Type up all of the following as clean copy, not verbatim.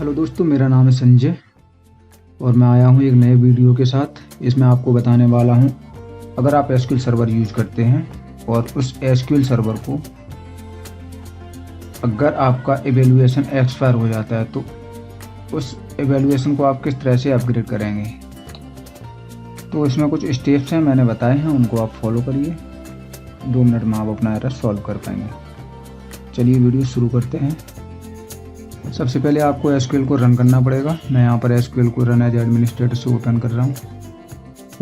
Hello दोस्तों, मेरा नाम है संजय और मैं आया हूँ एक नए वीडियो के साथ। इसमें आपको बताने वाला हूँ, अगर आप एसक्यूएल सर्वर यूज करते हैं और उस एसक्यूएल सर्वर को अगर आपका एवेल्यूएशन एक्सपायर हो जाता है तो उस एवेल्यूएशन को आप किस तरह से अपग्रेड करेंगे। तो इसमें कुछ स्टेप्स हैं, मैंने बताए हैं, उनको आप फॉलो करिए। 2 मिनट में आप अपना एरर सॉल्व कर पाएंगे। चलिए वीडियो शुरू करते हैं। सबसे पहले आपको एसक्यूएल को रन करना पड़ेगा। मैं यहाँ पर एसक्यूएल को रन एज एडमिनिस्ट्रेटर से ओपन कर रहा हूँ।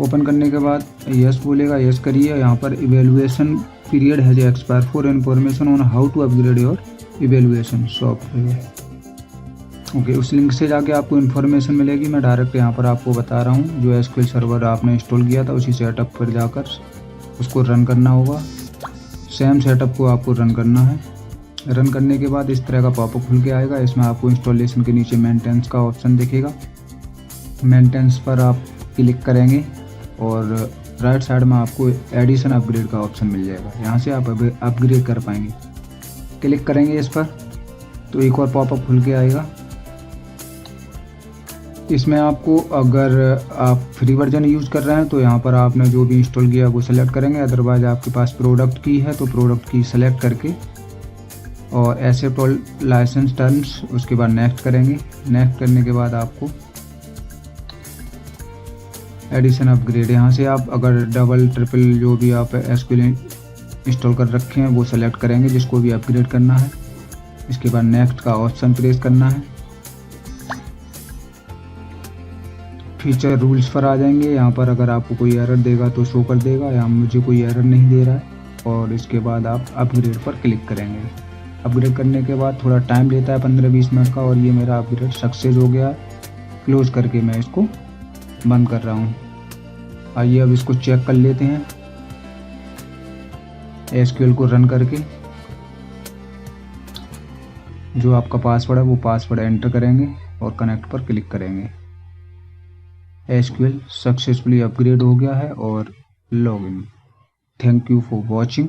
ओपन करने के बाद यस बोलेगा, यस करिए। यहाँ पर evaluation period has expire for information on how to upgrade your evaluation software. Okay, उस लिंक से जाके आपको इन्फॉर्मेशन मिलेगी। मैं डायरेक्ट यहाँ पर आपको बता रहा हूँ, जो एसक्यूएल सर्वर आपने इंस्टॉल किया था उसी सेटअप पर जाकर उसको रन करना होगा। सेम सेटअप को आपको रन करना है। रन करने के बाद इस तरह का पॉपअप खुल के आएगा। इसमें आपको इंस्टॉलेशन के नीचे मेंटेनेंस का ऑप्शन दिखेगा। मेंटेनेंस पर आप क्लिक करेंगे और राइट साइड में आपको एडिशन अपग्रेड का ऑप्शन मिल जाएगा। यहाँ से आप अपग्रेड कर पाएंगे। क्लिक करेंगे इस पर तो एक और पॉपअप खुल के आएगा। इसमें आपको, अगर आप फ्री वर्जन यूज़ कर रहे हैं तो यहाँ पर आपने जो भी इंस्टॉल किया वो सेलेक्ट करेंगे। अदरवाइज आपके पास प्रोडक्ट की है तो प्रोडक्ट की सेलेक्ट करके और एक्सेप्ट ऑल लाइसेंस टर्म्स, उसके बाद नेक्स्ट करेंगे। नेक्स्ट करने के बाद आपको एडिशन अपग्रेड, यहाँ से आप अगर डबल ट्रिपल जो भी आप एसक्यूएल इंस्टॉल कर रखे हैं वो सेलेक्ट करेंगे, जिसको भी अपग्रेड करना है। इसके बाद नेक्स्ट का ऑप्शन प्रेस करना है। फीचर रूल्स पर आ जाएंगे। यहाँ पर अगर आपको कोई एरर देगा तो शो कर देगा, यहाँ मुझे कोई एरर नहीं दे रहा है। और इसके बाद आप अपग्रेड पर क्लिक करेंगे। अपग्रेड करने के बाद थोड़ा टाइम लेता है, 15-20 मिनट का, और ये मेरा अपग्रेड सक्सेस हो गया है। क्लोज करके मैं इसको बंद कर रहा हूँ। आइए अब इसको चेक कर लेते हैं एसक्यूएल को रन करके। जो आपका पासवर्ड है वो पासवर्ड एंटर करेंगे और कनेक्ट पर क्लिक करेंगे। एसक्यूएल सक्सेसफुली अपग्रेड हो गया है और login. Thank you for watching.